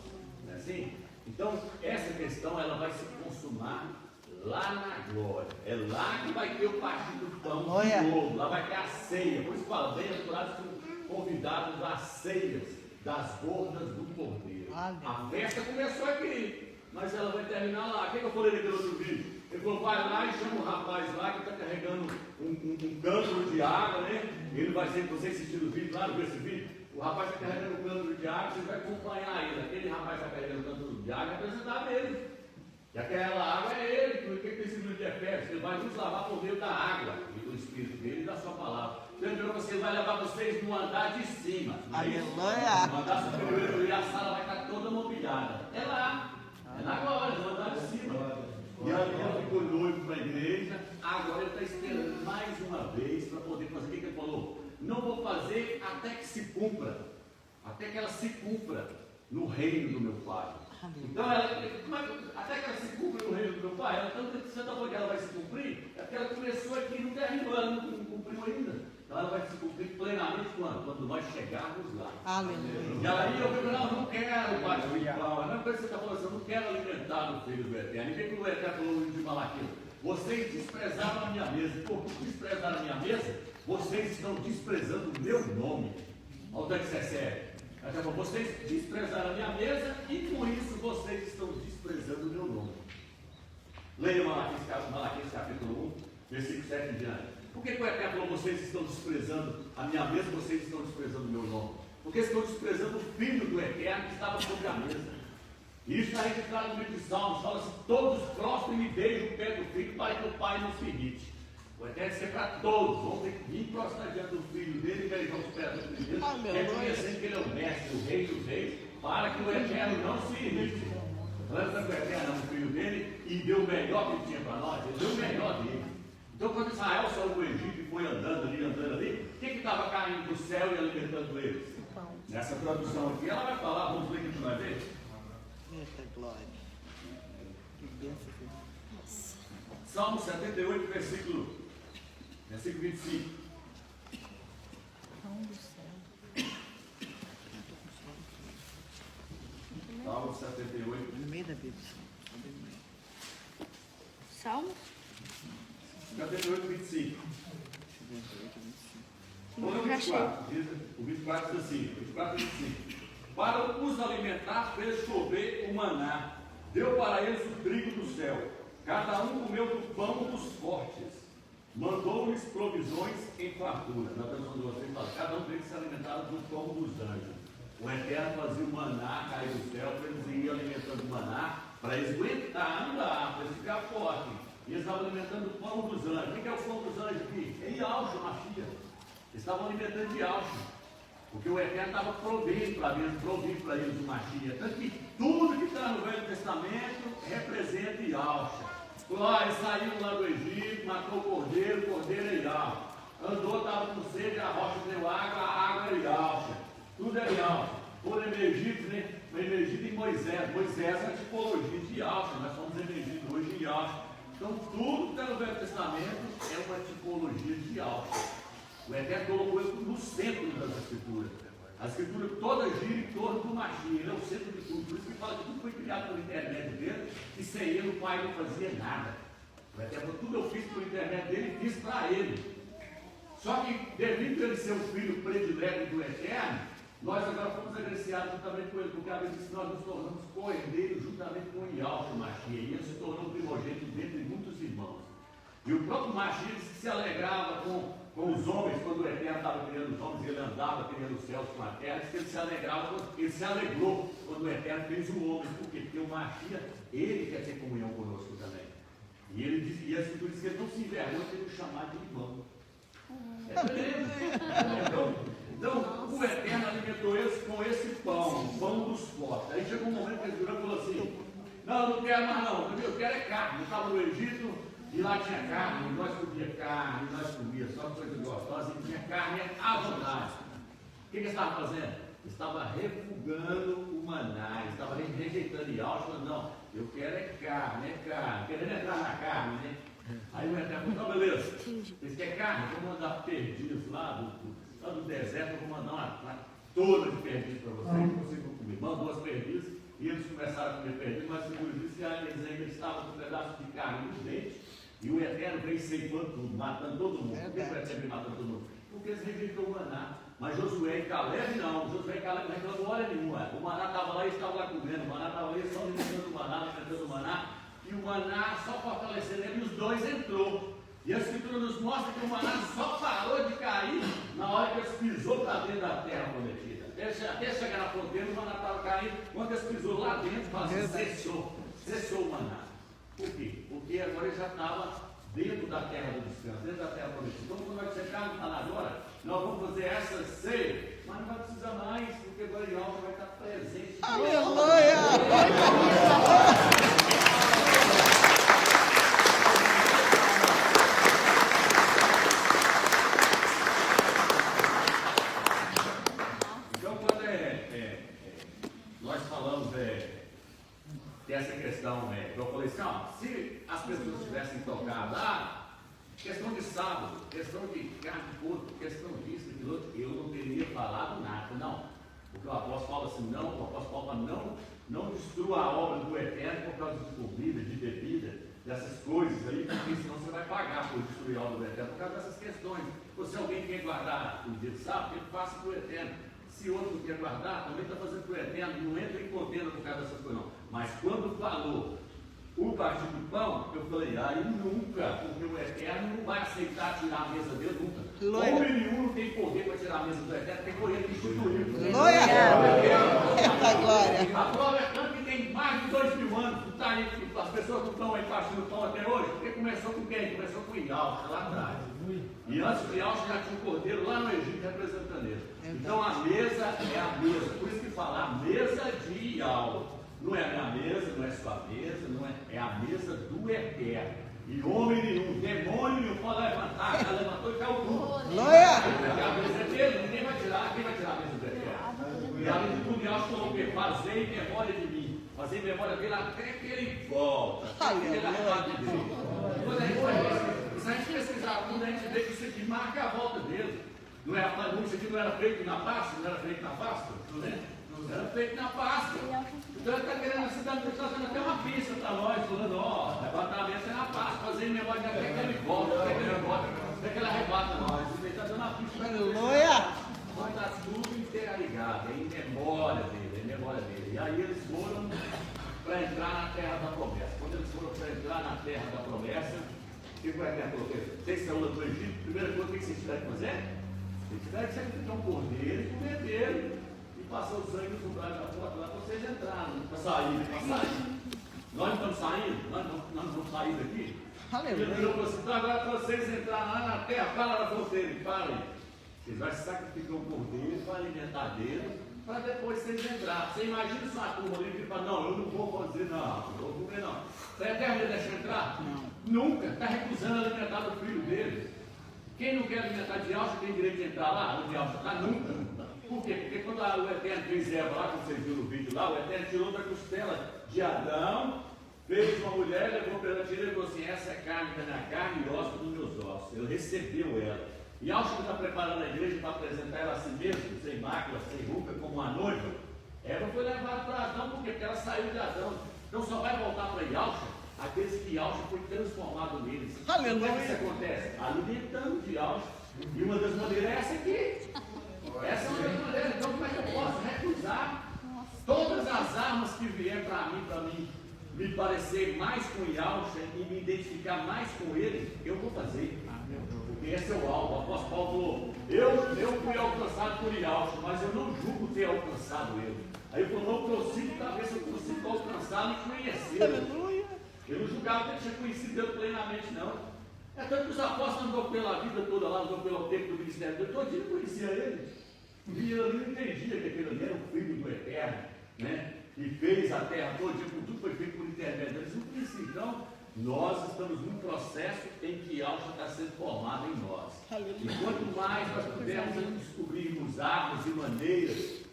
Não é assim? Então essa questão ela vai se consumar lá na glória. É lá que vai ter o partido do pão de novo. Lá vai ter a ceia. Por isso fala: bem-aventurados convidados às ceias das bordas do Cordeiro. A festa começou aqui, mas ela vai terminar lá. O que eu falei naquele outro vídeo? Ele falou: vai lá e chama o rapaz lá que está carregando um cântaro de água, né? Ele vai ser, você assistindo o vídeo lá, viu esse vídeo? O rapaz está carregando um cântaro de água, você vai acompanhar ele. Aquele rapaz está carregando um cântaro de água é apresentado ele. E aquela água é ele. O que tem sido de Efésios? Ele vai nos lavar por meio da água e do Espírito dele e da sua palavra. Lembrou que ele vai levar vocês no andar de cima. Aleluia. No andar superior, e a sala vai estar toda mobiliada. É lá. É na glória, no andar de cima. E ali ele ficou noivo para a igreja. Agora ele está esperando mais uma vez para poder fazer o que ele falou. não vou fazer até que se cumpra, até que ela se cumpra no reino do meu Pai. Então, até que ela se cumpra no reino do meu Pai, ela tanto que Santa porque ela vai se cumprir, é porque ela começou aqui no terreno, ela não cumpriu ainda. Então ela vai se cumprir plenamente quando nós chegarmos lá. Aleluia. E aí eu digo, não quero Pai espiritual. A mesma coisa que você está falando assim, eu não quero alimentar o Filho do Eterno. E vem que o Eterno falou de Malaquias, vocês desprezaram a minha mesa. Por que desprezaram a minha mesa? Vocês estão desprezando o meu nome. Olha o tanto que isso é sério. Vocês desprezaram a minha mesa e com isso vocês estão desprezando o meu nome. Leia Malaquias capítulo 1, versículo 7 em diante. Por que o Eterno falou, vocês estão desprezando a minha mesa, vocês estão desprezando o meu nome? Porque estão desprezando o Filho do Eterno que estava sobre a mesa. E isso está registrado no livro de Salmos, fala assim, todos prostrem e beijam o pé do Filho para que o Pai nos permite. O Eterno disse para todos, vão ter que vir prostrar diante do Filho dele e beijar os pés do Filho dele, reconhecendo que ele é o mestre, o rei dos reis, para que o Eterno não se irrite. Falando que o Eterno é o Filho dele e deu o melhor que ele tinha para nós, ele deu o melhor dele. Então, quando Israel saiu do Egito e foi andando ali, o que estava caindo do céu e alimentando eles? Nessa tradução aqui, ela vai falar, vamos ver o que a gente vai ver? Eita glória. Que bênção. Salmo 78, versículo 25. Pão do céu. Salmo 78. No meio da Bíblia. Salmo? 78, 25. Eu O já achei. 24 diz assim, 24 e 25. Para os alimentar, fez chover o maná, deu para eles o trigo do céu. Cada um comeu do pão dos fortes. Mandou-lhes provisões em fartura. Na tradução de vocês fala, cada um deles se alimentava do pão dos anjos. O Eterno fazia o maná cair do céu, para eles irem alimentando o maná, para eles aguentar, andar, para eles ficar fortes. E eles estavam alimentando o pão dos anjos. O que é o pão dos anjos aqui? É Yahshua, Machia. Eles estavam alimentando de Yahshua. Porque o Eterno estava provendo para eles o Machia. Tanto que tudo que está no Velho Testamento representa Yahshua. Eles saíram lá do Egito, matou o cordeiro é Yahshua. Andou, estava com sede, a rocha deu água, a água é Yahshua. Tudo é Yahshua. Foram emergidos, né? Emergido em Moisés. Moisés é a tipologia de Yahshua. Nós somos emergidos hoje em Yahshua. Então, tudo que está no Velho Testamento é uma tipologia de Yahshua. O Eterno colocou ele no centro das Escrituras. A Escritura toda gira em torno do Machia. Ele é o centro de tudo. Por isso que fala que tudo foi criado pela internet dele e sem ele o Pai não fazia nada. O Eterno falou, tudo eu fiz pela internet dele e fiz para ele. Só que, devido a ele ser o filho predileto do Eterno, nós agora fomos agraciados juntamente com ele, porque a Bíblia diz que nós nos tornamos co-herdeiros juntamente com o Yahshua Machia, e ele se tornou primogênito dentre muitos irmãos. E o próprio Machia disse que se alegrava com os homens, quando o Eterno estava criando os homens, ele andava criando os céus com a terra, disse que ele se alegrava, ele se alegrou quando o Eterno fez o homem. Por quê? Porque o Machia, ele quer ter comunhão conosco também. E ele diz, e a Escritura diz que ele não se envergonha de nos chamar de irmão. É tremendo. Então, o Eterno alimentou eles com esse pão, o pão dos fortes. Aí chegou um momento que ele virou e falou assim, não quero mais não, eu quero é carne. Eu estava no Egito e lá tinha carne, e nós comíamos carne, nós comíamos só coisa gostosa, e tinha carne à vontade. O que ele estava fazendo? Ele estava refugando o maná, ele estava rejeitando Yahshua, não, eu quero é carne, querendo entrar na carne, né? Aí o Eterno falou, não, beleza, vocês querem carne? Vou mandar perdidos lá do deserto, eu vou mandar uma toda de perdidos para vocês, que vocês vão comer. Mandou as perdidos, e eles começaram a comer perdidos, mas segundo disse que eles ainda estavam com um pedaço de carne nos dentes, e o Eterno veio ceifando tudo, matando todo mundo. Por que o Eterno veio matando todo mundo? Porque eles rejeitou o maná. Mas Josué e Caleb não, Josué e Caleb não reclamou hora nenhuma. O maná estava lá e estava lá comendo, o maná estava lá e só alimentando o maná, e o maná só fortalecendo ele, e os dois entrou. E a Escritura nos mostra que o maná só parou de cair na hora que eles pisou para dentro da terra prometida. Até chegar na fronteira, o maná estava caindo. Quando eles pisou lá dentro, cessou o maná. Por quê? Porque agora ele já estava dentro da terra do descanso, dentro da terra prometida. Então, quando nós chegarmos no maná agora, nós vamos fazer essa ceia, mas não vai precisar mais, porque agora o Yahshua vai estar presente. Aleluia! que essa questão eu falei assim, ó, se as pessoas tivessem tocado, questão de sábado, questão de carne de porco, questão disso, daquilo outro, eu não teria falado nada, não. Porque o apóstolo fala assim, não, o apóstolo fala, não destrua a obra do Eterno por causa de comida, de bebida, dessas coisas aí, porque senão você vai pagar por destruir a obra do Eterno por causa dessas questões. Ou se alguém quer guardar o dia de sábado, ele faça para o Eterno. Se outro não quer guardar, também está fazendo para o Eterno, não entra em contenda por causa dessas coisas não. Mas quando falou o partir do pão, eu falei, aí nunca, porque o Eterno não vai aceitar tirar a mesa dele nunca. Homem nenhum não tem poder para tirar a mesa do Eterno, tem poder de instituir. Glória! Eita glória! A prova é tanto que tem mais de 2000 anos, tá aí, as pessoas que estão aí partindo pão até hoje, porque começou com quem? Começou com Ialcha lá atrás. E antes de Ialcha já tinha um cordeiro lá no Egito representando ele. Então a mesa é a mesa, por isso que fala a mesa de Ialcha. Não é a minha mesa, não é sua mesa, é a mesa do Eterno. E homem nenhum, demônio nenhum pode levantar, já levantou e caiu tudo. Glória! A mesa é dele, ninguém vai tirar, quem vai tirar a mesa do Eterno? E além de tudo, Ialcha falou o quê? Fazer em memória de mim. Fazer em memória dele até que ele volta. Até que ele arrebate dele. Quando a gente vai ver, se a gente pesquisar tudo, a gente vê que isso aqui marca a volta dele. Não é, isso aqui não era feito na Páscoa? Não era feito na Páscoa? Não é? Era feito na Páscoa. Então ele está querendo, está dando até uma pista para nós, falando, ó, arrebatamento é na Páscoa, fazer em memória de até que ele volta, até que ele volta, até que ele arrebata nós. Ele está dando uma pista para nós. Aleluia! Então está tudo interligado, é em memória dele, é em memória dele. E aí eles foram para entrar na terra da promessa. Quando eles foram para entrar na terra da promessa, o que vai ter que vocês saíram do Egito, primeira coisa que vocês tiveram que fazer? Vocês tiveram que sacrificar um cordeiro e comer dele. Passou o sangue no umbral da porta lá para vocês entrarem, para sair. Nós não estamos saindo, nós não vamos sair daqui. Aleluia. Ele falou assim, então agora para vocês entrarem lá na terra, para na fronteira, para aí. Vocês vão sacrificar um cordeiro para alimentar dele, para depois vocês entrarem. Você imagina se uma turma ali que fala, não, eu não vou fazer, não vou comer não. Você até me deixa entrar? Não. Nunca, está recusando alimentar o filho dele. Quem não quer alimentar de Ialcha tem direito de entrar lá, onde Ialcha está? Nunca. Por quê? Porque quando o Eterno fez Eva lá, como vocês viram no vídeo lá, o Eterno tirou da costela de Adão, fez uma mulher, levou pela tira e falou assim, essa é carne da minha carne e osso dos meus ossos. Ele recebeu ela. E Ialcha está preparando a igreja para apresentar ela a si mesmo, sem mácula, sem ruga, como uma noiva. Eva foi levada para Adão, por quê? Porque ela saiu de Adão. Então só vai voltar para Ialcha aqueles que Ialcha foi transformado neles. Aleluia. Como é que isso acontece? Alimentando de Ialcha. E uma das maneiras é essa aqui. Essa é uma das maneiras. Então como é que eu posso recusar todas as armas que vier para mim me parecer mais com Ialcha e me identificar mais com ele, eu vou fazer. Porque esse é o alvo. O apóstolo Paulo falou, eu fui alcançado por Ialcha, mas eu não julgo ter alcançado ele. Aí ele falou, não prossigo para ver se eu consigo alcançá-lo e conhecê-lo. Aleluia. Eu não julgava que ele tinha conhecido ele plenamente, não. É tanto que os apóstolos andou pela vida toda lá, andou pelo tempo do ministério dele, todo dia conhecia ele. E ele não entendia que aquele ali era o Filho do Eterno, né? E fez a terra todo dia, tudo foi feito por intermédio deles. Não conhecia. Então, nós estamos num processo em que Ialcha está sendo formado em nós. E quanto mais nós pudermos descobrirmos armas e maneiras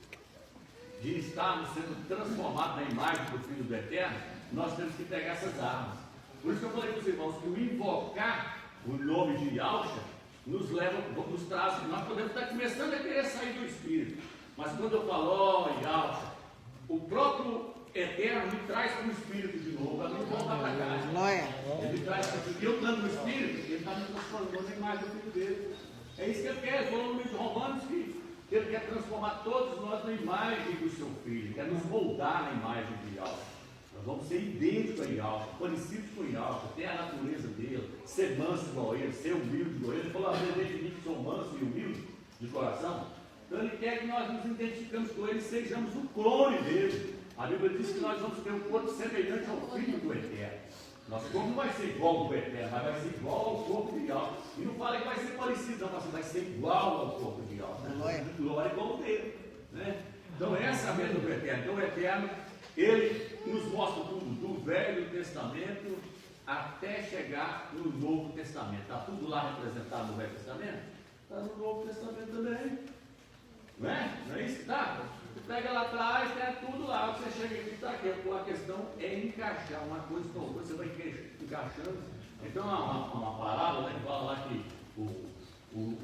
de estarmos sendo transformados na imagem do Filho do Eterno, nós temos que pegar essas armas. Por isso que eu falei para os irmãos que o invocar o nome de Ialcha nos leva, nos traz, nós podemos estar começando a querer sair do Espírito, mas quando eu falo, ó Ialcha, o próprio Eterno me traz para o Espírito de novo, para não voltar para casa. Ele me traz para eu estando no Espírito, ele está me transformando na imagem do Filho dele. É isso que ele quer, ele falou no livro de Romanos que ele quer transformar todos nós na imagem do seu Filho, quer nos moldar na imagem de Ialcha. Nós vamos ser idênticos a Ialcha, parecidos com Ialcha, ter a natureza dele, ser manso igual ele, ser humilde igual ele. Ele falou, aprender de mim que sou manso e humilde de coração. Então ele quer que nós nos identificamos com ele e sejamos o clone dele. A Bíblia diz que nós vamos ter um corpo semelhante ao Filho do Eterno. Nosso corpo não vai ser igual ao do Eterno, mas vai ser igual ao corpo de Ialcha. E não fala que vai ser parecido, não, mas vai ser igual ao corpo de Ialcha. Glória igual dele. Né? Então essa é a meta do Eterno. Então o Eterno, ele nos mostra tudo, do Velho Testamento até chegar no Novo Testamento. Está tudo lá representado no Velho Testamento? Está no Novo Testamento também. Não é? Não é isso que está? pega lá atrás, tem tudo lá, você chega aqui, está aqui. A questão é encaixar uma coisa com outra, você vai encaixando. Então, uma parábola, né, que fala lá que o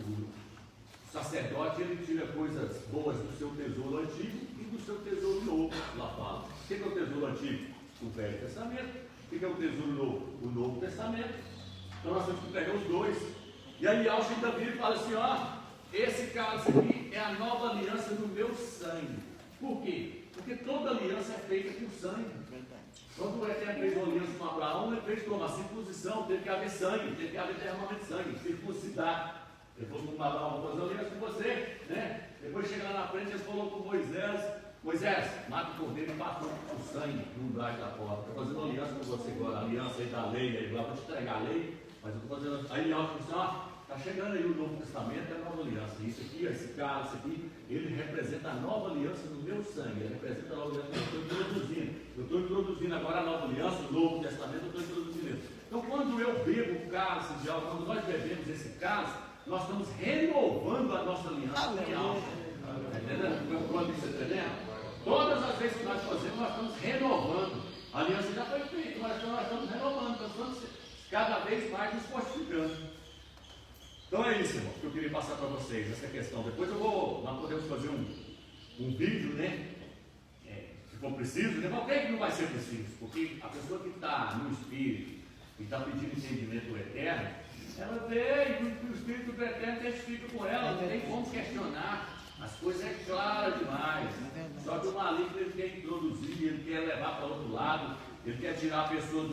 sacerdote, ele tira coisas boas do seu tesouro antigo e do seu tesouro novo, lá fala. O que é o tesouro antigo? O Velho Testamento. O que é o tesouro novo? O Novo Testamento. Então nós temos que pegar os dois. E aí Yahshua ainda vira e fala assim, ó, esse cálice aqui é a nova aliança do meu sangue. Por quê? Porque toda aliança é feita com sangue. Quando o Eterno fez uma aliança com Abraão, ele fez como? A circuncisão, teve que haver sangue, teve que haver derramamento de sangue, circuncidar. Ele falou com Abraão, vou fazer uma aliança com você, né? Depois chega lá na frente, ele falou com Moisés, mata o cordeiro e passa o sangue no umbral da porta. Estou fazendo uma aliança com você agora, a aliança aí da lei, aí lá vou te entregar a lei, mas eu estou fazendo. Aí Yahshua disse, ó, está chegando aí o Novo Testamento, é a nova aliança. Isso aqui, esse cálice aqui, ele representa a nova aliança do meu sangue, ele representa a nova aliança que eu estou introduzindo. Eu estou introduzindo agora a nova aliança, o Novo Testamento, eu estou introduzindo isso. Então, quando eu bebo o cálice de álcool, quando nós bebemos esse cálice, nós estamos renovando a nossa aliança com Yahshua. Está entendendo? Quando você está entendendo? Todas as vezes que nós fazemos, nós estamos renovando. A aliança já foi feita, mas nós estamos renovando, nós estamos cada vez mais nos fortificando. Então é isso, irmão, que eu queria passar para vocês, essa questão. Depois nós podemos fazer um vídeo, né? Se for preciso, né? Mas por que não vai ser preciso? Porque a pessoa que está no Espírito e está pedindo entendimento do Eterno, ela vê e o Espírito do Eterno testifica com ela, não tem como questionar. As coisas é claras demais. Só que o maligno ele quer introduzir, ele quer levar para outro lado, ele quer tirar a pessoa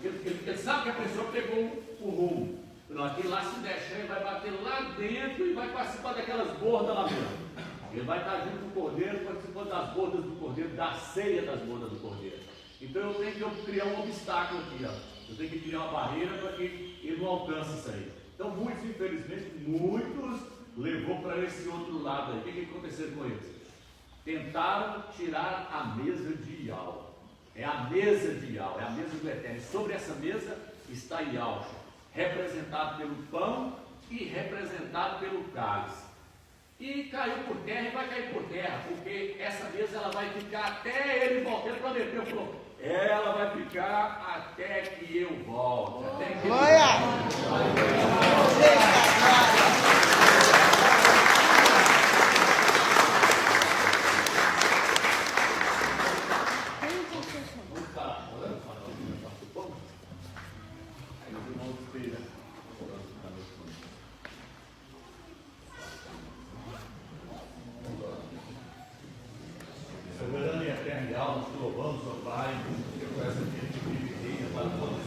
ele sabe que a pessoa pegou o rumo. Aquele lá se deixar, ele vai bater lá dentro e vai participar daquelas bordas lá mesmo. Ele vai estar junto com o cordeiro, participando das bordas do cordeiro, da ceia das bordas do cordeiro. Então eu tenho que criar um obstáculo aqui, ó. Eu tenho que criar uma barreira para que ele não alcance isso aí. Então muitos, infelizmente, levou para esse outro lado aí. O que aconteceu com eles? Tentaram tirar a mesa de Yahweh. É a mesa de Yahweh, é a mesa do Eterno. E sobre essa mesa está Yahweh, representado pelo pão e representado pelo cálice. E caiu por terra e vai cair por terra, porque essa mesa ela vai ficar até ele voltar. Ele prometeu, falou, ela vai ficar até que eu volte. Até que Glória! Soberano e eterno e alto, nós te louvamos, ó Pai, por essa privilégio para todos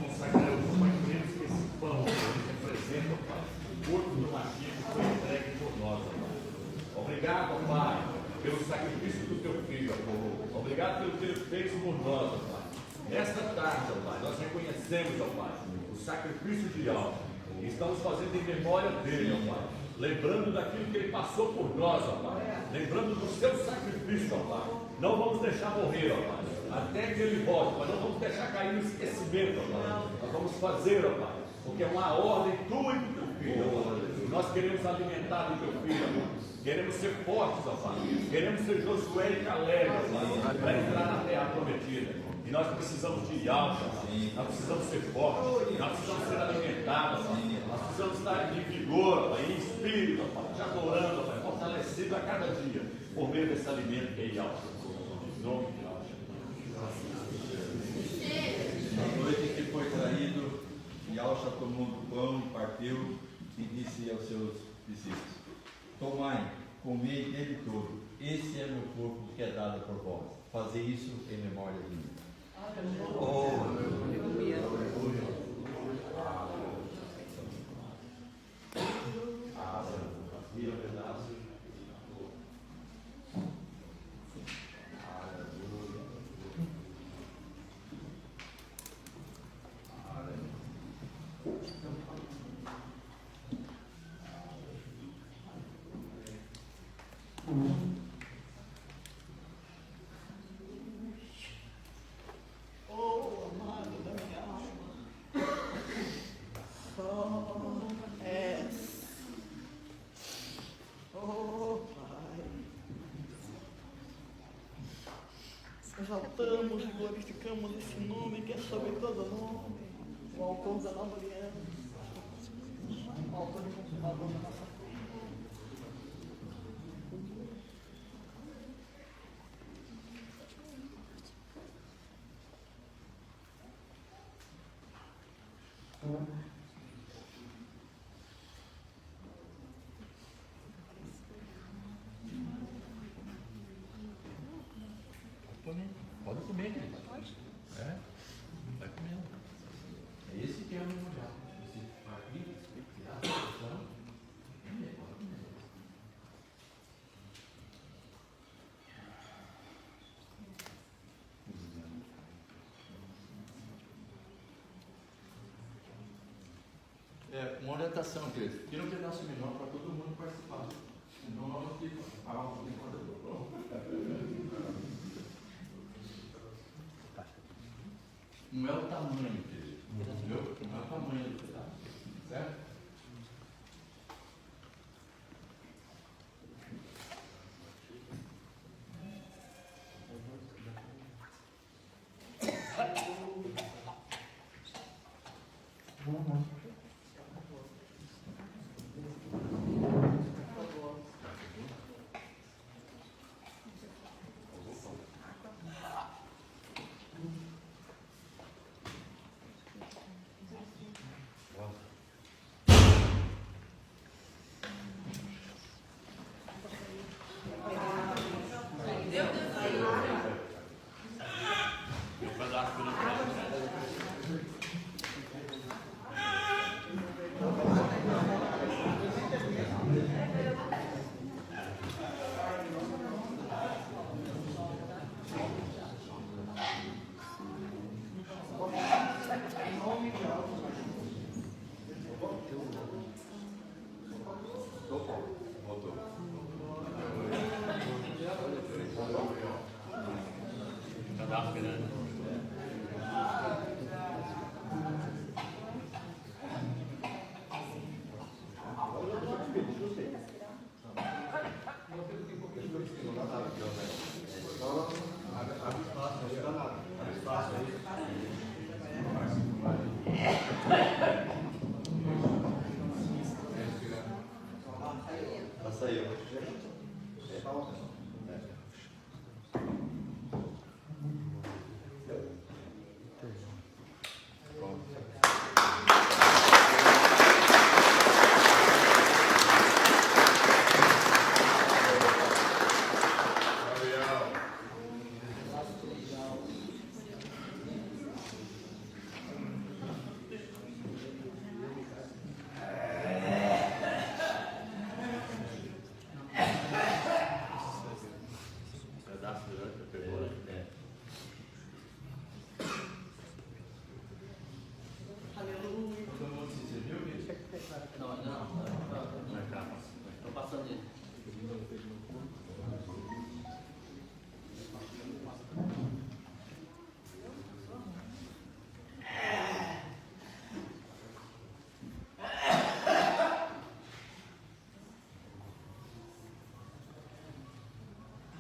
consagramos, Pai, cremos que esse pão representa, ó Pai, o corpo do Machia que foi entregue por nós, ó Pai. Obrigado, ó Pai, pelo sacrifício do teu filho, ó. Obrigado pelo que ele fez por nós, ó Pai. Nesta tarde, ó Pai, nós reconhecemos, ó Pai, o sacrifício de alto. E estamos fazendo em memória dele, ó Pai. Lembrando daquilo que ele passou por nós, ó Pai. Lembrando do seu sacrifício, ó Pai. Não vamos deixar morrer, ó Pai. Até que ele volte, mas não vamos deixar cair no esquecimento, ó Pai. Nós vamos fazer, ó Pai. Porque é uma ordem tua e do teu filho, ó Pai. Nós queremos alimentar do teu filho, ó Pai. Queremos ser fortes, ó Pai. Queremos ser Josué e Caleb, ó Pai. Para entrar na terra prometida. E nós precisamos de alta, nós precisamos ser fortes, nós precisamos ser alimentados, nós precisamos estar em vigor, em espírito, te adorando, fortalecido a cada dia, por meio desse alimento que é Yahweh. Em nome de Yahweh. Na noite que foi traído, Yahweh tomou do pão, partiu e disse aos seus discípulos: tomai, comei dele todo, esse é meu corpo que é dado por vós. Fazei isso em memória de mim. Oh, aleluia. Exaltamos e glorificamos esse nome que é sobre todo nome, o autor da nova aliança, o autor e consumador da nossa fé. Pode comer, querido. Pode. É? Vai comendo. É esse que é o memorial. Você vai aqui, tirar a situação. Pode comer. Uma orientação, querido. Tira um pedaço menor para todo mundo participar. Senão nós vamos ter que parar um pouquinho quando eu estou pronto. Não é o tamanho, querido. Entendeu? Não é o tamanho do pedaço. Certo?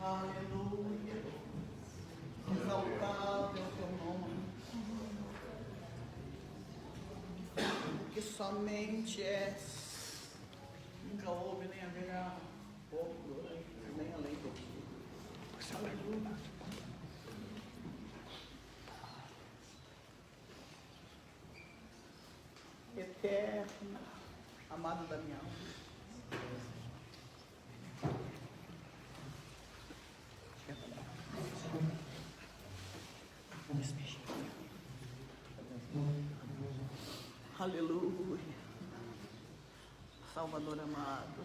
Aleluia. Exaltado é o teu nome. Que somente és. Nunca houve nem haverá pouco, nem além do que. Aleluia. Eterno, amado da minha alma. Aleluia. Salvador amado.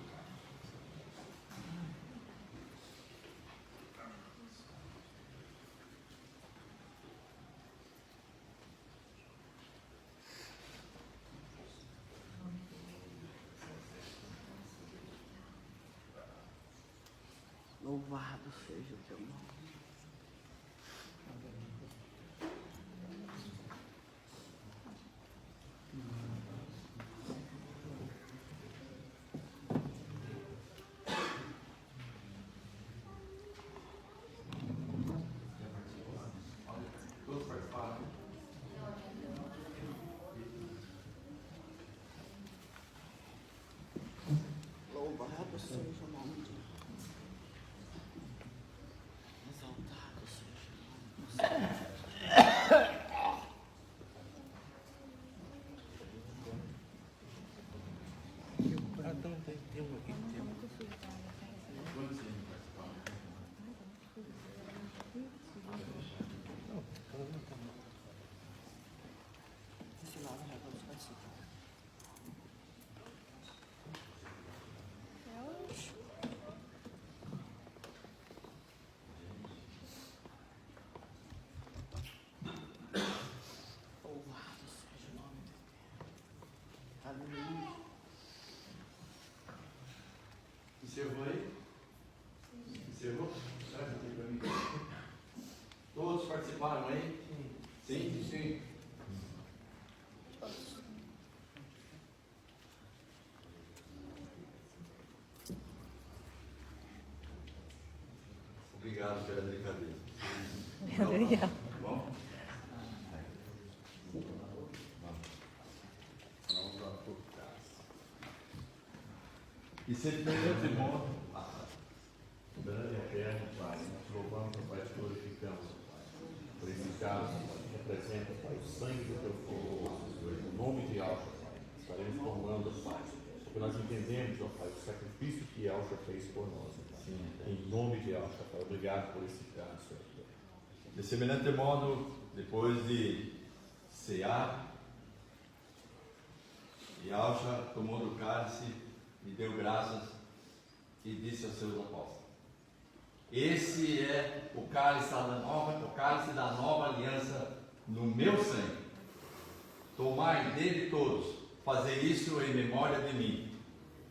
Louvado seja o teu nome. Louvado seja o nome de Deus. Exaltado seja o nome de Deus. Aleluia. Encerrou aí? Encerrou? Traz aqui para mim. Todos participaram aí? Sim? Sim. Obrigado pela brincadeira. Obrigada. Bom? E semelhante modo, Grande eterno, Pai, nós louvamos, Pai, te glorificamos, Pai. Por esse caso, Pai, que representa, Pai, o sangue do teu fogo, o nome de Alcha, Pai. Estaremos formando, Pai, porque nós entendemos, ó Pai, o sacrifício que Alcha fez por nós, Pai. Em nome de Alcha, Pai. Obrigado por esse caso, Senhor. de semelhante modo, depois de cear, Yahshua tomou do cálice e deu graças e disse aos seus apóstolos: esse é o cálice da nova aliança no meu sangue. Tomai dele todos, fazer isso em memória de mim.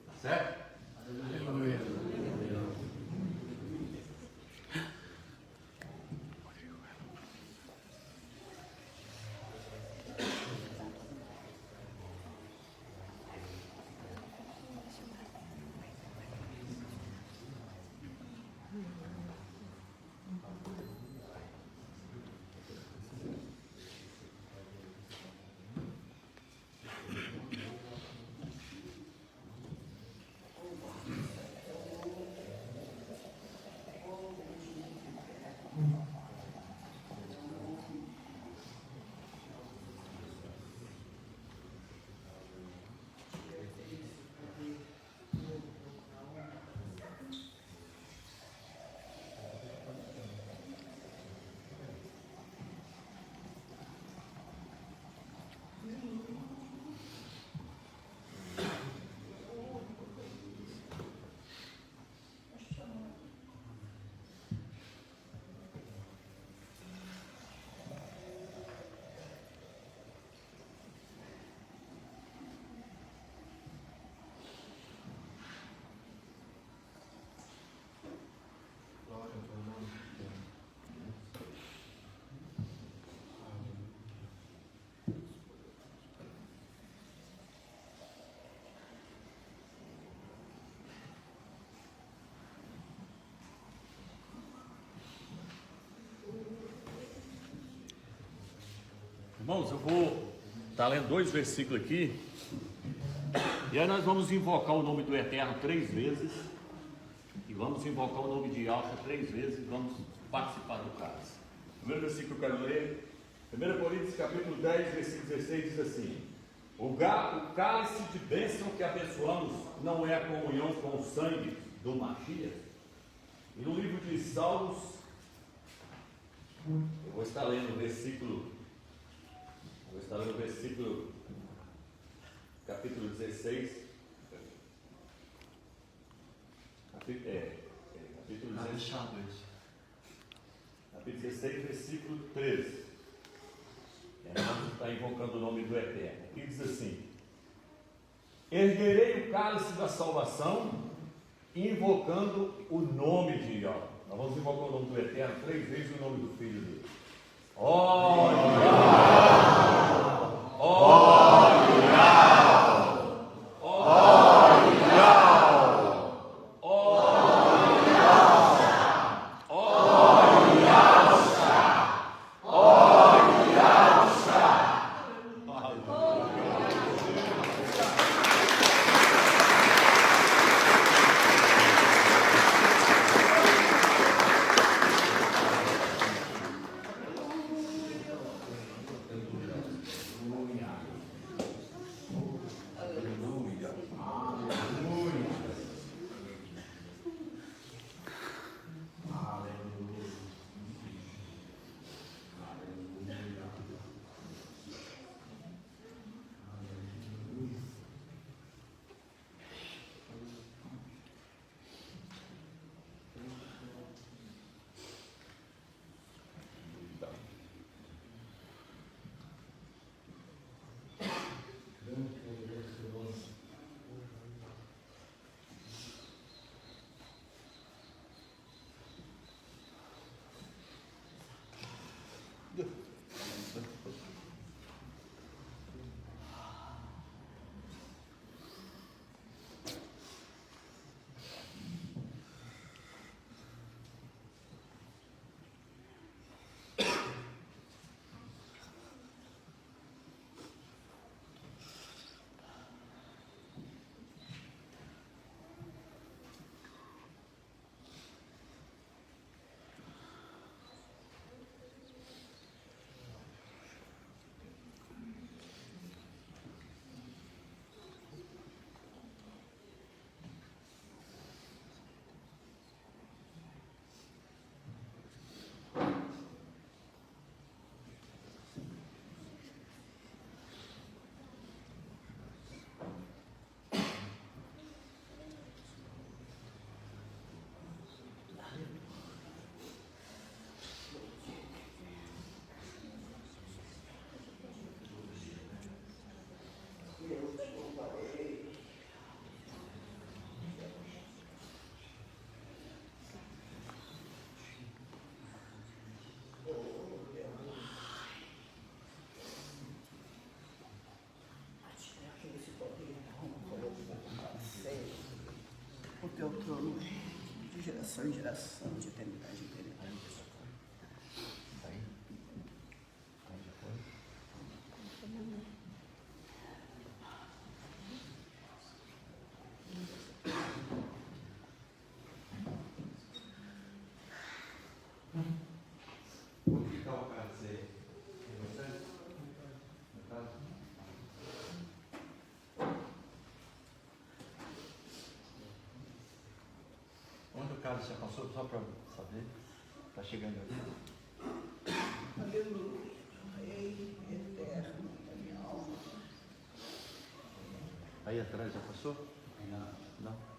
Tá certo? Aleluia. Irmãos, eu vou estar lendo 2 versículos aqui, e aí nós vamos invocar o nome do Eterno 3 vezes, e vamos invocar o nome de Yahshua 3 vezes, e vamos participar do cálice. O primeiro versículo que eu quero ler, 1 Coríntios capítulo 10, versículo 16, diz assim: o cálice de bênção que abençoamos não é a comunhão com o sangue do Mashiach? E no livro de Salmos, eu vou estar lendo o versículo capítulo 16, capítulo 16, versículo 13. Vamos estar invocando o nome do Eterno. Aqui diz assim: erguerei o cálice da salvação, invocando o nome de Yahweh. Nós vamos invocar o nome do Eterno 3 vezes e o nome do Filho dele. Ó geração em geração, de eternidade em eternidade. Onde está o caso aí? No caso? Onde o caso já passou? Só para saber. Está chegando ali. Aleluia, Rei eterno da minha alma. Aí atrás já passou? Não.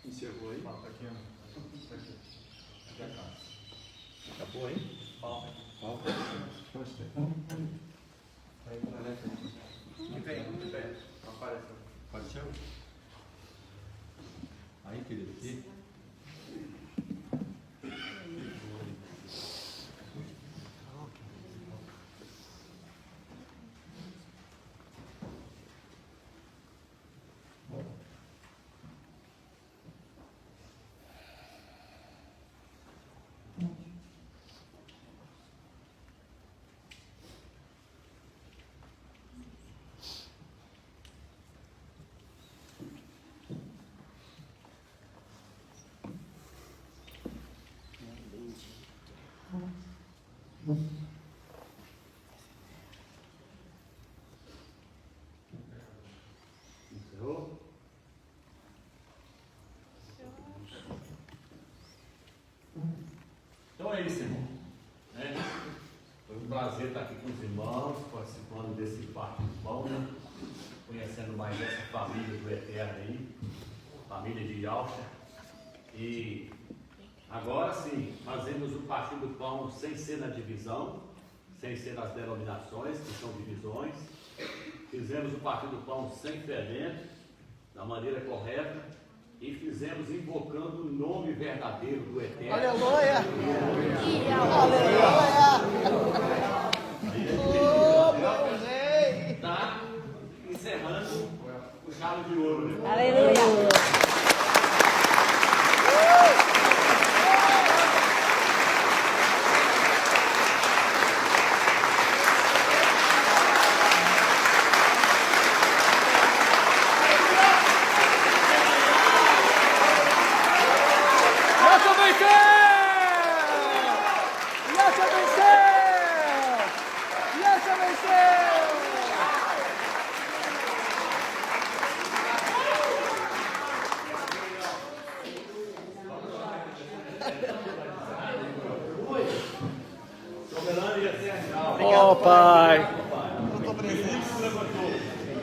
Encerrou aí? Aqui, ó. Já está. Acabou aí? Palma. De pé. Apareceu. Apareceu? Aí, querido, aqui. Encerrou? Então é isso, irmão. Foi um prazer estar aqui com os irmãos, participando desse parque do pão, né? Conhecendo mais essa família do Eterno aí, família de Yalcha. E agora sim, fazemos o partir do pão sem ser na divisão, sem ser nas denominações, que são divisões. Fizemos o partir do pão sem fermento, da maneira correta, e fizemos invocando o nome verdadeiro do Eterno. Aleluia! Aleluia! Está encerrando o chave de ouro, né? Aleluia. Soberano e eterno. Ó, Pai.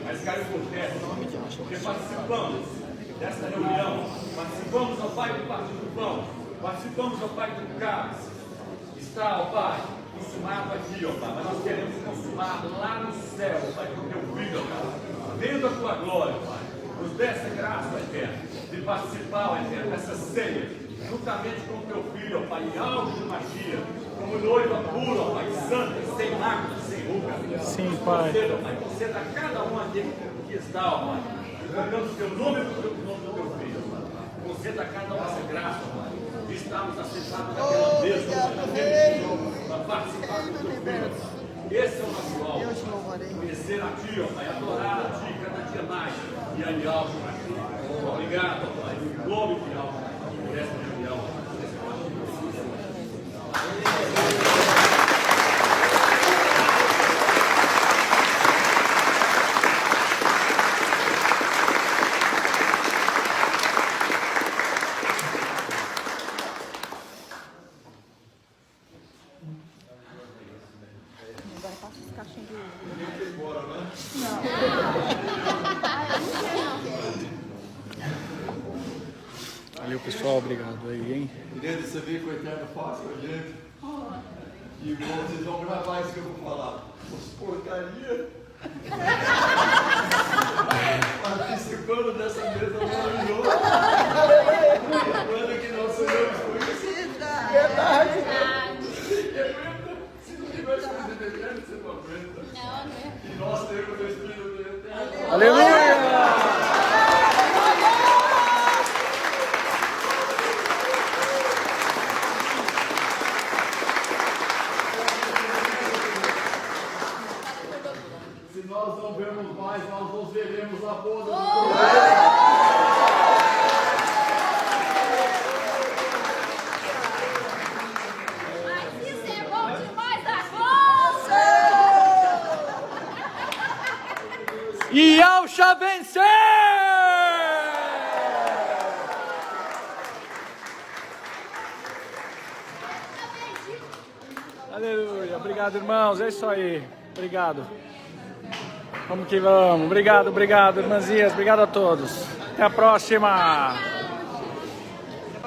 Mas caiu por terra, porque participamos dessa reunião, participamos, ó Pai, do Partido do Pão, participamos, ó Pai, do cálice. está, ó Pai, consumado aqui, ó Pai, mas nós queremos consumado lá no céu, ó Pai, com o teu filho, ó Pai, vendo a tua glória, ó Pai, nos dê essa graça, ó Eterno, de participar, ó Eterno, dessa ceia, juntamente com o teu filho, ó Pai, em auge de magia, como noiva pura, ó Pai, santa, sem mácula, sem ruga. Sim, Pai. Conceda a cada um aqui que está, ó Pai, invocando o teu nome e o nome do teu filho, ó Pai. Conceda a cada um essa graça, ó Pai, de estarmos assentados naquela mesa, ó Pai, naquele jogo, para participar do teu filho, ó Pai. Esse é o nosso alvo, conhecer a Ti, ó Pai, adorar a Ti cada dia mais e aliar a Ti. Obrigado, ó Pai, em nome de alma, por essa reunião, ó Pai. Agora passa os caixinhos de uva. Valeu, pessoal. Obrigado aí, hein? Querido, você vê que o Eterno faz com a gente. E vocês vão gravar isso que eu vou falar. Os porcaria. Participando dessa mesa maravilhosa. Agora que nós sabemos por isso. Verdade. Se não tivesse presidente eterno, você não aguenta. Não, não é. E nós temos o Espírito Eterno. Aleluia! Se nós não vemos mais, nós nos veremos na boda do Mas isso é bom demais da conta! E Alcha vencer! Aleluia. Obrigado, irmãos. É isso aí. Obrigado. Vamos que vamos. Obrigado, irmãzinhas. Obrigado a todos. Até a próxima.